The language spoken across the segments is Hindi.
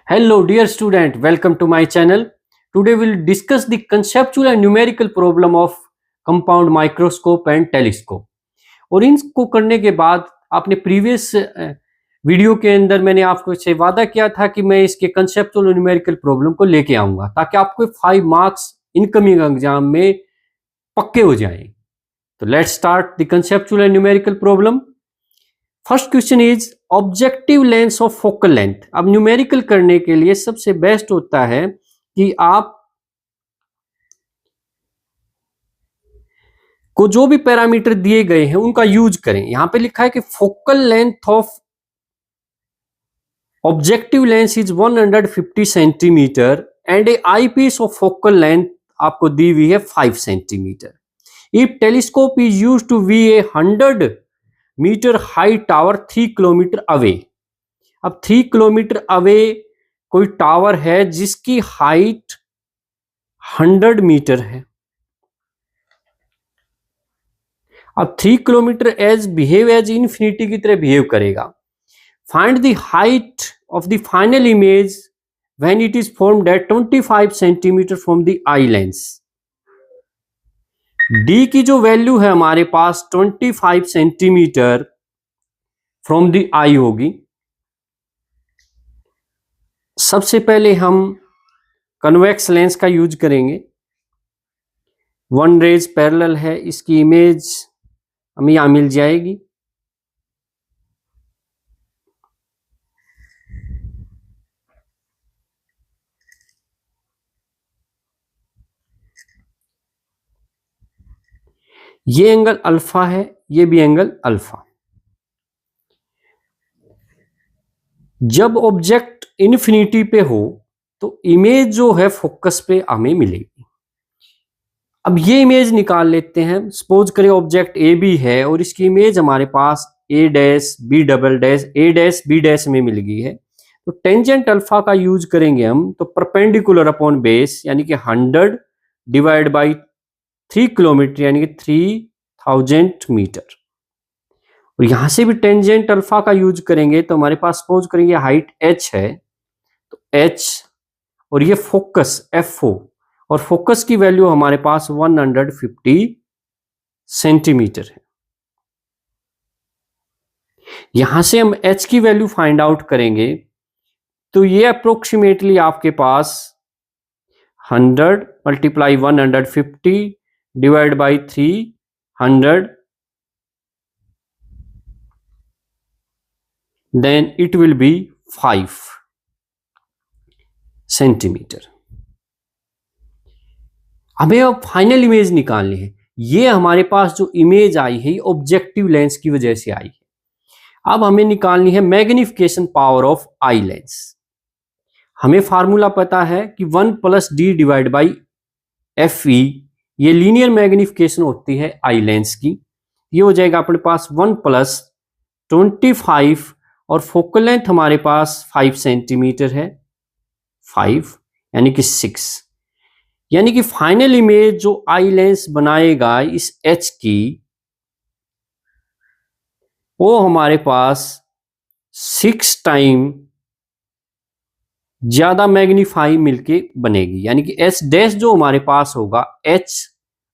Hello dear student, welcome to my channel. Today we'll discuss the conceptual and numerical problem of compound microscope and telescope. और इनको करने के बाद आपने प्रीवियस वीडियो के अंदर मैंने आपको से वादा किया था कि मैं इसके कंसेप्चुअल और न्यूमेरिकल प्रॉब्लम को लेके आऊंगा ताकि आपको 5 मार्क्स इनकमिंग एग्जाम में पक्के हो जाएं। तो let's start the conceptual and numerical problem. First question is objective lens of focal length. अब न्यूमेरिकल करने के लिए सबसे बेस्ट होता है कि आप को जो भी पैरामीटर दिए गए हैं उनका यूज करें। यहां पे लिखा है कि focal length of objective lens is 150 centimetre and a eye piece of focal length आपको दी हुई है 5 centimetre. If telescope is use to view a 100 metre high tower 3 kilometre away. अब 3 किलोमीटर अवे कोई टावर है जिसकी हाइट 100 मीटर है। अब 3 kilometre as behave as infinity की तरह बिहेव करेगा। Find the height of the final image when it is formed at 25 centimetre from the eye lens. D की जो वैल्यू है हमारे पास 25 सेंटीमीटर फ्रॉम द आई होगी। सबसे पहले हम कन्वेक्स लेंस का यूज करेंगे। वन रेज पैरेलल है, इसकी इमेज हमें यहां मिल जाएगी। ये एंगल अल्फा है, ये भी एंगल अल्फा। जब ऑब्जेक्ट इन्फिनिटी पे हो तो इमेज जो है फोकस पे हमें मिलेगी। अब ये इमेज निकाल लेते हैं। सपोज करें ऑब्जेक्ट ए बी है और इसकी इमेज हमारे पास ए डैश बी डबल डैश ए डैश बी डैश में मिल गई है। तो टेंजेंट अल्फा का यूज करेंगे हम, तो परपेंडिकुलर अपॉन बेस यानी कि 100 डिवाइड बाई 3 किलोमीटर यानी कि 3000 मीटर। और यहां से भी टेंजेंट अल्फा का यूज करेंगे तो हमारे पास सपोज करेंगे हाइट h है, तो h और ये फोकस FO और फोकस की वैल्यू हमारे पास 150 सेंटीमीटर है। यहां से हम h की वैल्यू फाइंड आउट करेंगे तो ये अप्रोक्सीमेटली आपके पास 100 multiply 150 divide by 300 then it will be 5 centimetre. हमें अब फाइनल इमेज निकालनी है। ये हमारे पास जो इमेज आई है ये ऑब्जेक्टिव लेंस की वजह से आई है। अब हमें निकालनी है magnification power of eye lens. हमें फार्मूला पता है कि 1 plus D divide by F E, ये लीनियर मैग्निफिकेशन होती है आई लेंस की। ये हो जाएगा अपने पास 1 प्लस 25 और फोकल लेंथ हमारे पास 5 सेंटीमीटर है, 5 यानी कि 6, यानी कि फाइनल इमेज जो आई लेंस बनाएगा इस एच की वो हमारे पास 6 टाइम ज्यादा मैग्नीफाई मिलके बनेगी। यानी कि एच डैश जो हमारे पास होगा एच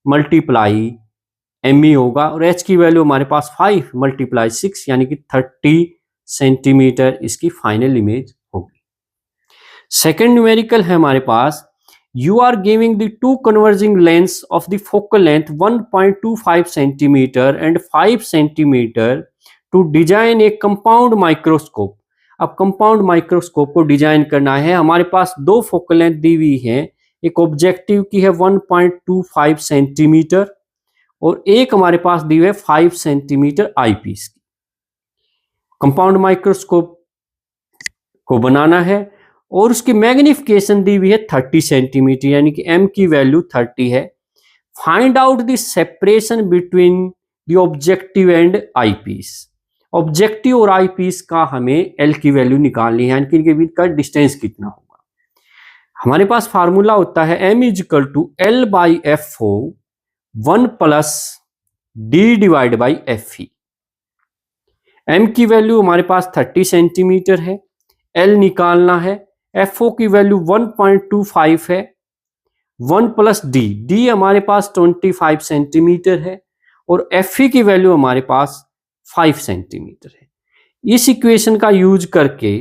मल्टीप्लाई एम ई होगा और एच की वैल्यू हमारे पास 5 मल्टीप्लाई 6 यानी कि 30 सेंटीमीटर इसकी फाइनल इमेज होगी। सेकेंड न्यूमेरिकल है हमारे पास, you are giving the two converging lens of the focal length 1.25 centimetre and 5 centimetre to design a compound microscope. अब कंपाउंड माइक्रोस्कोप को डिजाइन करना है। हमारे पास दो फोकल लेंथ दी हुई है, एक ऑब्जेक्टिव की है 1.25 सेंटीमीटर और एक हमारे पास दी हुई है 5 सेंटीमीटर आईपीस की। कंपाउंड माइक्रोस्कोप को बनाना है और उसकी मैग्निफिकेशन दी हुई है 30 सेंटीमीटर यानी कि m की वैल्यू 30 है। Find out the separation between the objective and eyepiece. Objective और आईपीस का हमें l की वैल्यू निकालनी है, यानी कि इनके बीच का डिस्टेंस कितना होगा। हमारे पास फार्मूला होता है m is equal to l by F O 1 plus D divide by F E. m की वैल्यू हमारे पास 30 सेंटीमीटर है, l निकालना है। FO की वैल्यू 1.25 है, 1 प्लस डी हमारे पास 25 सेंटीमीटर है और FE की वैल्यू हमारे पास 5 सेंटीमीटर है। इस इक्वेशन का यूज करके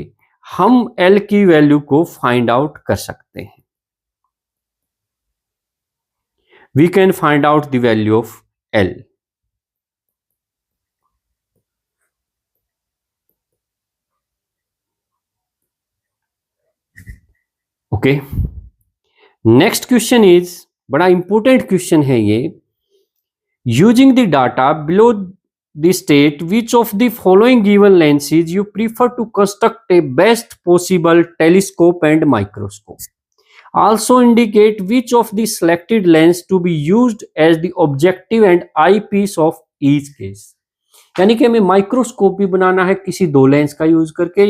हम L की वैल्यू को फाइंड आउट कर सकते हैं। We can find out the value of L. Okay. Next question is बड़ा important question है ये। Using the data below the state which of the following given lenses you prefer to construct a best possible telescope and microscope. Also indicate which of the selected lens to be used as the objective and eyepiece of each case. यानी कि हमें माइक्रोस्कोप भी बनाना है किसी दो लेंस का यूज करके,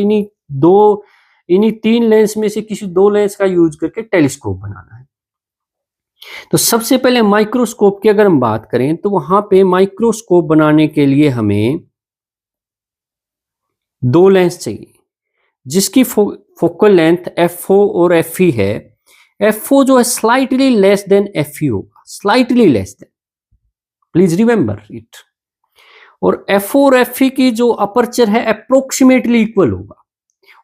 इन्हीं तीन लेंस में से किसी दो लेंस का यूज करके टेलीस्कोप बनाना है। तो सबसे पहले माइक्रोस्कोप की अगर हम बात करें तो वहां पे माइक्रोस्कोप बनाने के लिए हमें दो लेंस चाहिए जिसकी फोकल लेंथ FO और FE है। FO जो है स्लाइटली लेस देन FE होगा, slightly less than, please remember it. और FO और FE की जो अपर्चर है अप्रोक्सीमेटली इक्वल होगा।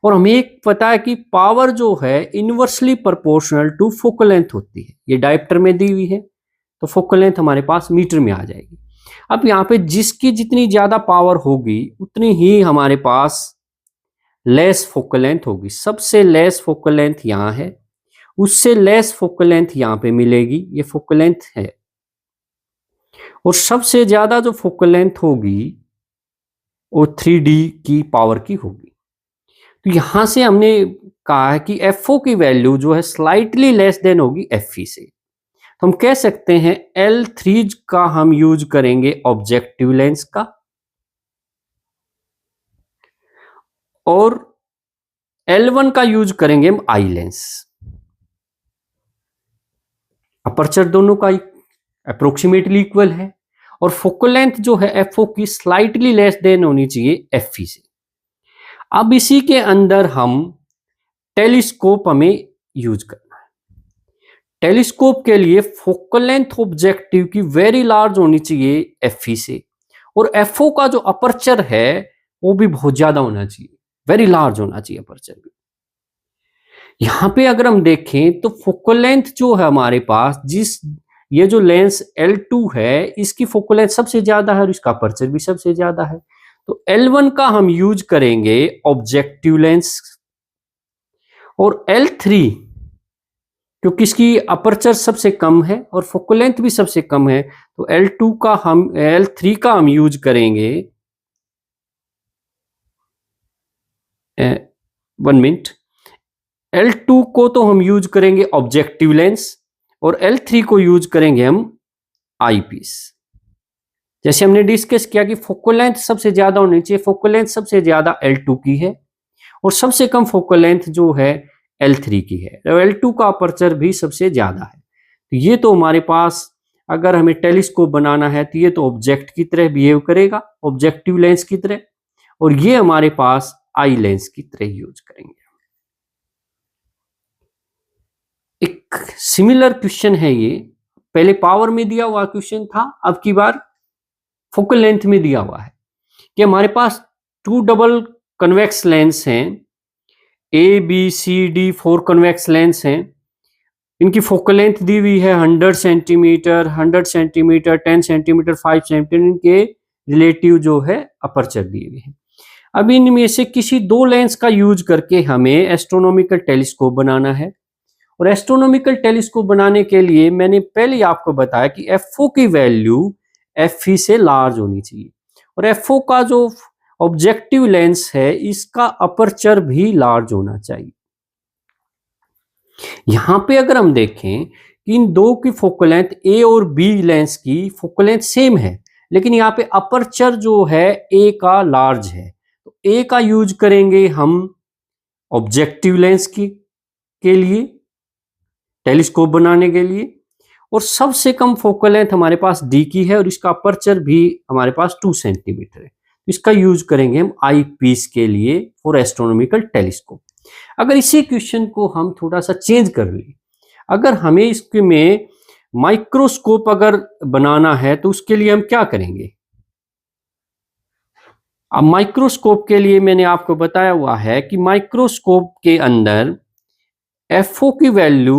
और हमें एक पता है कि पावर जो है inversely proportional to focal length होती है, ये डायप्टर में दी हुई है तो फोकल लेंथ हमारे पास मीटर में आ जाएगी। अब यहाँ पे जिसकी जितनी ज्यादा पावर होगी उतनी ही हमारे पास लेस फोकल लेंथ होगी। सबसे लेस फोकल लेंथ यहाँ है, उससे लेस फोकल लेंथ यहाँ पे मिलेगी, ये फोकल लेंथ है। और सबसे ज्यादा जो फोकल लेंथ होगी वो 3D की पावर की होगी। तो यहां से हमने कहा है कि FO की वैल्यू जो है स्लाइटली लेस देन होगी FE से। तो हम कह सकते हैं L3 का हम यूज करेंगे ऑब्जेक्टिव लेंस का और L1 का यूज करेंगे हम आई लेंस। अपर्चर दोनों का अप्रोक्सीमेटली इक्वल है और फोकल लेंथ जो है FO की स्लाइटली लेस देन होनी चाहिए FE से। अब इसी के अंदर हम टेलीस्कोप हमें यूज करना है। टेलीस्कोप के लिए फोकल लेंथ ऑब्जेक्टिव की वेरी लार्ज होनी चाहिए FE से और FO का जो अपर्चर है वो भी बहुत ज्यादा होना चाहिए, वेरी लार्ज होना चाहिए अपर्चर भी। यहां पे अगर हम देखें तो फोकल लेंथ जो है हमारे पास, ये जो लेंस L2 है इसकी फोकल लेंथ सबसे ज्यादा है और इसका अपर्चर भी सबसे ज्यादा है। तो L1 का हम यूज करेंगे ऑब्जेक्टिव लेंस और L3 क्योंकि इसकी अपर्चर सबसे कम है और फोकल लेंथ भी सबसे कम है तो L3 का हम यूज करेंगे 1 मिनट। L2 को तो हम यूज करेंगे ऑब्जेक्टिव लेंस और L3 को यूज करेंगे हम आई पीस। जैसे हमने डिस्कस किया कि फोकल लेंथ सबसे ज्यादा होनी चाहिए, फोकल लेंथ सबसे ज्यादा L2 की है और सबसे कम फोकल लेंथ जो है L3 की है और L2 का अपर्चर भी सबसे ज्यादा है। तो ये तो हमारे पास अगर हमें टेलीस्कोप बनाना है तो ये तो ऑब्जेक्ट की तरह बिहेव करेगा, ऑब्जेक्टिव लेंस की तरह, और ये हमारे पास आई लेंस की तरह यूज करेंगे। एक सिमिलर क्वेश्चन है ये, पहले पावर में दिया हुआ क्वेश्चन था, अब की बार फोकल लेंथ में दिया हुआ है कि हमारे पास 2 डबल कन्वेक्स लेंस हैं, ABCD 4 कन्वेक्स लेंस हैं। इनकी फोकल लेंथ दी हुई है 100 सेंटीमीटर, 100 सेंटीमीटर, 10 सेंटीमीटर, 5 सेंटीमीटर, इनके रिलेटिव जो है अपर्चर दिए हुए हैं। अब इनमें से किसी दो लेंस का यूज करके हमें एस्ट्रोनॉमिकल टेलीस्कोप बनाना है और एस्ट्रोनॉमिकल टेलीस्कोप बनाने के लिए मैंने पहले ही आपको बताया कि FO की वैल्यू FE से लार्ज होनी चाहिए और FO का जो ऑब्जेक्टिव लेंस है इसका अपर्चर भी लार्ज होना चाहिए। यहां पे अगर हम देखें कि इन दो की फोकल लेंथ A और B लेंस की फोकल लेंथ सेम है लेकिन यहाँ पे अपर्चर जो है A का लार्ज है, तो A का यूज करेंगे हम ऑब्जेक्टिव लेंस के लिए, टेलीस्कोप बनाने के लिए, और सबसे कम फोकल लेंथ हमारे पास D की है और इसका अपर्चर भी हमारे पास 2 सेंटीमीटर है। इसका यूज करेंगे हम आई पीस के लिए फॉर एस्ट्रोनॉमिकल टेलीस्कोप। अगर इसी क्वेश्चन को हम थोड़ा सा चेंज कर ले, अगर हमें इसके में माइक्रोस्कोप अगर बनाना है तो उसके लिए हम क्या करेंगे? अब माइक्रोस्कोप के लिए मैंने आपको बताया हुआ है कि माइक्रोस्कोप के अंदर एफओ की वैल्यू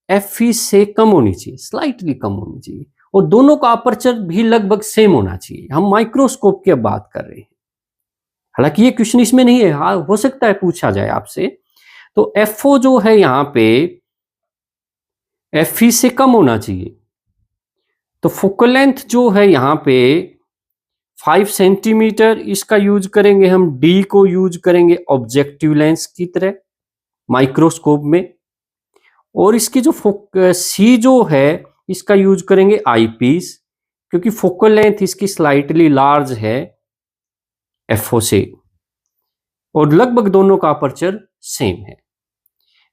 एफई से कम होनी चाहिए, स्लाइटली कम होनी चाहिए, और दोनों का अपर्चर भी लगभग सेम होना चाहिए। हम माइक्रोस्कोप की अब बात कर रहे हैं, हालांकि ये क्वेश्चन इसमें नहीं है, हाँ हो सकता है पूछा जाए आपसे। तो एफओ जो है यहाँ पे एफई से कम होना चाहिए, तो फोकल लेंथ जो है यहाँ पे 5 सेंटीमीटर, इसका यूज करेंगे हम, डी को यूज करेंगे ऑब्जेक्टिव लेंस की तरह माइक्रोस्कोप में, और इसकी जो सी जो है इसका यूज करेंगे आईपीस, क्योंकि फोकल लेंथ इसकी स्लाइटली लार्ज है एफओ से, और लगभग दोनों का अपर्चर सेम है।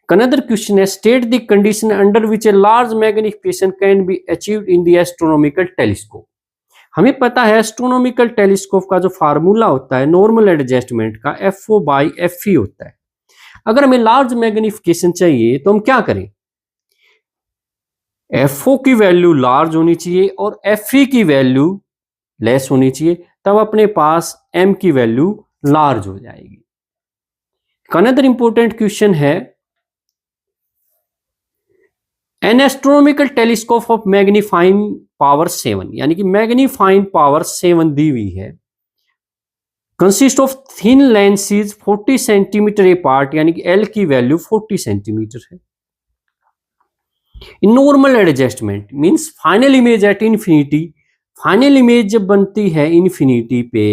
Another question है, state the condition under which a large magnification can be achieved in the astronomical telescope। हमें पता है एस्ट्रोनॉमिकल टेलीस्कोप का जो फार्मूला होता है नॉर्मल एडजस्टमेंट का एफओ बाई एफई होता है। अगर हमें लार्ज मैग्निफिकेशन चाहिए तो हम क्या करें? एफओ की वैल्यू लार्ज होनी चाहिए और एफई की वैल्यू लेस होनी चाहिए, तब अपने पास एम की वैल्यू लार्ज हो जाएगी। अनदर इंपॉर्टेंट क्वेश्चन है, N astronomical telescope of magnifying power 7, यानी कि मैग्नीफाइंग पावर 7 दी हुई है, consist of thin lenses 40 centimetre apart, यानी कि एल की वैल्यू 40 सेंटीमीटर है। In normal adjustment means final image at infinity, final image जब बनती है इंफिनिटी पे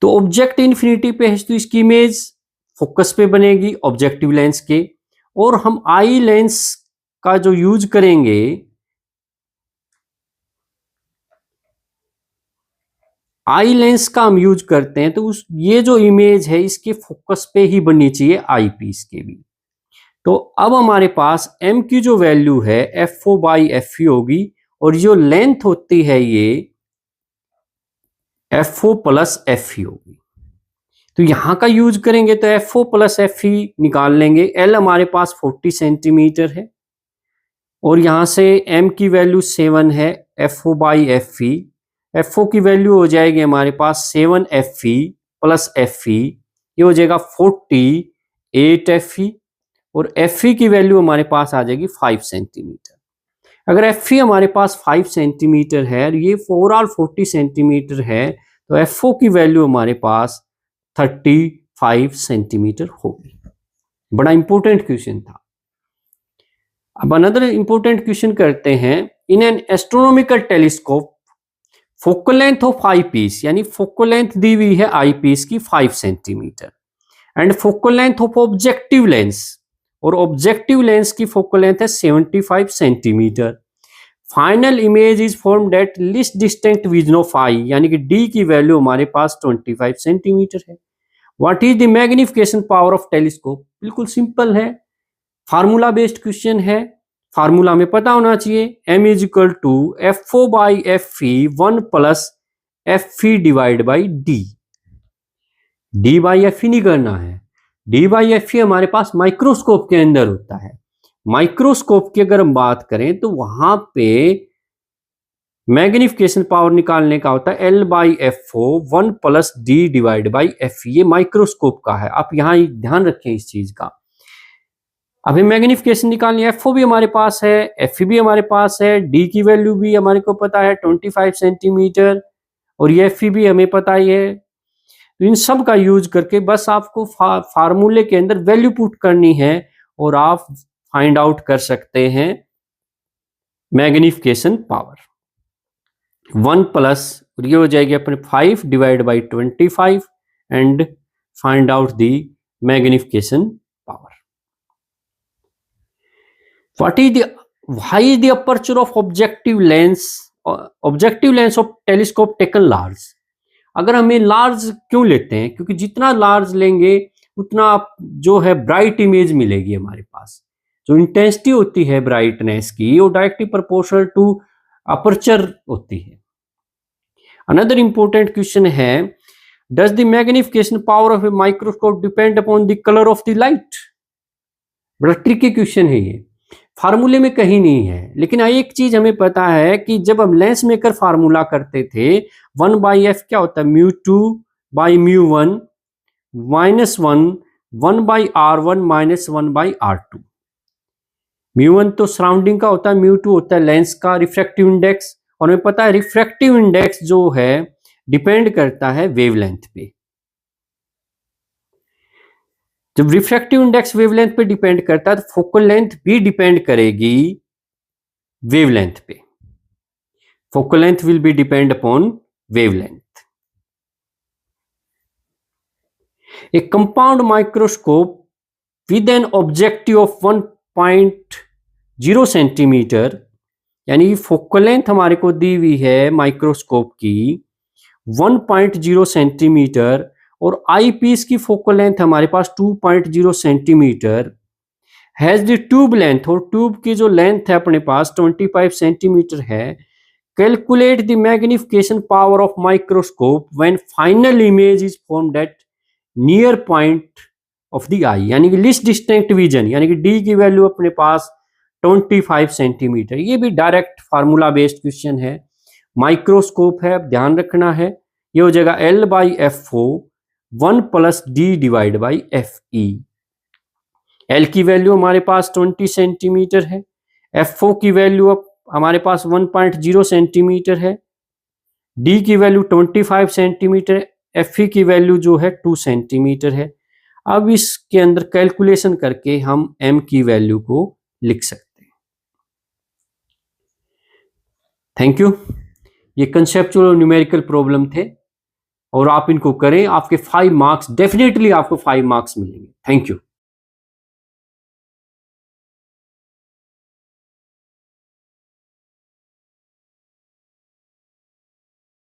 तो ऑब्जेक्ट इंफिनिटी पे है तो इसकी इमेज फोकस पे बनेगी ऑब्जेक्टिव लेंस के, और हम आई लेंस का जो यूज करेंगे, आई लेंस का हम यूज करते हैं, तो उस ये जो इमेज है इसके फोकस पे ही बननी चाहिए आई पीस के भी। तो अब हमारे पास एम की जो वैल्यू है F O by F E होगी, और जो लेंथ होती है ये F O plus F E होगी। तो यहां का यूज करेंगे तो F O plus F E निकाल लेंगे। एल हमारे पास 40 सेंटीमीटर है और यहां से एम की वैल्यू 7 है, F O by F E, F O की वैल्यू हो जाएगी हमारे पास 7 F E plus F E, ये हो जाएगा 48 एफ ई, और एफ ई की वैल्यू हमारे पास आ जाएगी 5 सेंटीमीटर। अगर एफ ई हमारे पास 5 सेंटीमीटर है और ये ओवरऑल 40 सेंटीमीटर है, तो एफ ओ की वैल्यू हमारे पास 35 सेंटीमीटर होगी। बड़ा इंपॉर्टेंट क्वेश्चन था। अब अनदर इंपॉर्टेंट क्वेश्चन करते हैं, in an astronomical telescope focal length of eye piece, यानी फोकल लेंथ दी हुई है आई पीस की 5 centimetre, and focal length of objective lens, और ऑब्जेक्टिव लेंस की फोकल लेंथ है 75 centimetre. Final image is formed at least distant vision of eye, यानी कि डी की वैल्यू हमारे पास 25 सेंटीमीटर है। What is the magnification power of telescope? बिल्कुल सिंपल है, फार्मूला बेस्ड क्वेश्चन है, फार्मूला में पता होना चाहिए, m is equal to F O by F E 1 plus F E divide by D. D by F E नहीं करना है, डी बाई एफ ई हमारे पास माइक्रोस्कोप के अंदर होता है। माइक्रोस्कोप की अगर हम बात करें तो वहां पे मैग्निफिकेशन पावर निकालने का होता है L by F O 1 plus D divide by F E, ये माइक्रोस्कोप का है, आप यहां ध्यान रखें इस चीज का। अभी मैग्निफिकेशन निकालनी है, एफ ओ भी हमारे पास है, एफ ई भी हमारे पास है, डी की वैल्यू भी हमारे को पता है 25 सेंटीमीटर, और ये एफ ई भी हमें पता ही है। तो इन सब का यूज करके बस आपको फार्मूले के अंदर वैल्यू पुट करनी है और आप फाइंड आउट कर सकते हैं मैग्निफिकेशन पावर। 1 प्लस ये हो जाएगी अपने 5 divide by 25 and find out the magnification power. What is the why is the aperture of objective lens of telescope taken large? अगर हमें लार्ज क्यों लेते हैं? क्योंकि जितना लार्ज लेंगे उतना जो है ब्राइट इमेज मिलेगी हमारे पास। जो इंटेंसिटी होती है ब्राइटनेस की वो डायरेक्टली प्रोपोर्शनल टू अपर्चर होती है। अनदर इंपॉर्टेंट क्वेश्चन है, does the magnification power of a microscope depend upon the colour of the light? बड़ा ट्रिकी क्वेश्चन है ये, फार्मूले में कहीं नहीं है, लेकिन एक चीज हमें पता है कि जब हम लेंस मेकर फार्मूला करते थे 1/f क्या होता है, μ2/μ1 -1 1/r1 -1/r2। μ1 तो सराउंडिंग का होता है, μ2 होता है लेंस का रिफ्रैक्टिव इंडेक्स, और हमें पता है रिफ्रैक्टिव इंडेक्स जो है डिपेंड करता है वेवलेंथ पे। जब रिफ्रैक्टिव इंडेक्स वेवलेंथ पे डिपेंड करता है तो फोकल लेंथ भी डिपेंड करेगी वेवलेंथ पे। Focal length will be depend upon wavelength. A compound microscope with an objective of 1.0 centimetre, यानी फोकल लेंथ हमारे को दी हुई है माइक्रोस्कोप की 1.0 सेंटीमीटर, और आई पीस की फोकल लेंथ हमारे पास 2.0 centimetre, has the tube length, और ट्यूब की जो लेंथ है अपने पास 25 सेंटीमीटर है। Calculate the magnification power of microscope when final image is formed at near point of the eye, यानी कि लिस्ट डिस्टिंक्ट विजन, यानी कि डी की वैल्यू अपने पास 25 सेंटीमीटर। ये भी डायरेक्ट फार्मूला बेस्ड क्वेश्चन है, माइक्रोस्कोप है, ध्यान रखना है। ये हो जाएगा L/FO 1 + D/FE। L की वैल्यू हमारे पास 20 सेंटीमीटर है, FO की वैल्यू अब हमारे पास 1.0 सेंटीमीटर है, D की वैल्यू 25 सेंटीमीटर, FE की वैल्यू जो है 2 सेंटीमीटर है। अब इसके अंदर कैलकुलेशन करके हम M की वैल्यू को लिख सकते हैं। Thank you. ये कंसेप्चुअल और न्यूमेरिकल प्रॉब्लम थे, और आप इनको करें, आपके 5 मार्क्स डेफिनेटली आपको 5 मार्क्स मिलेंगे। Thank you.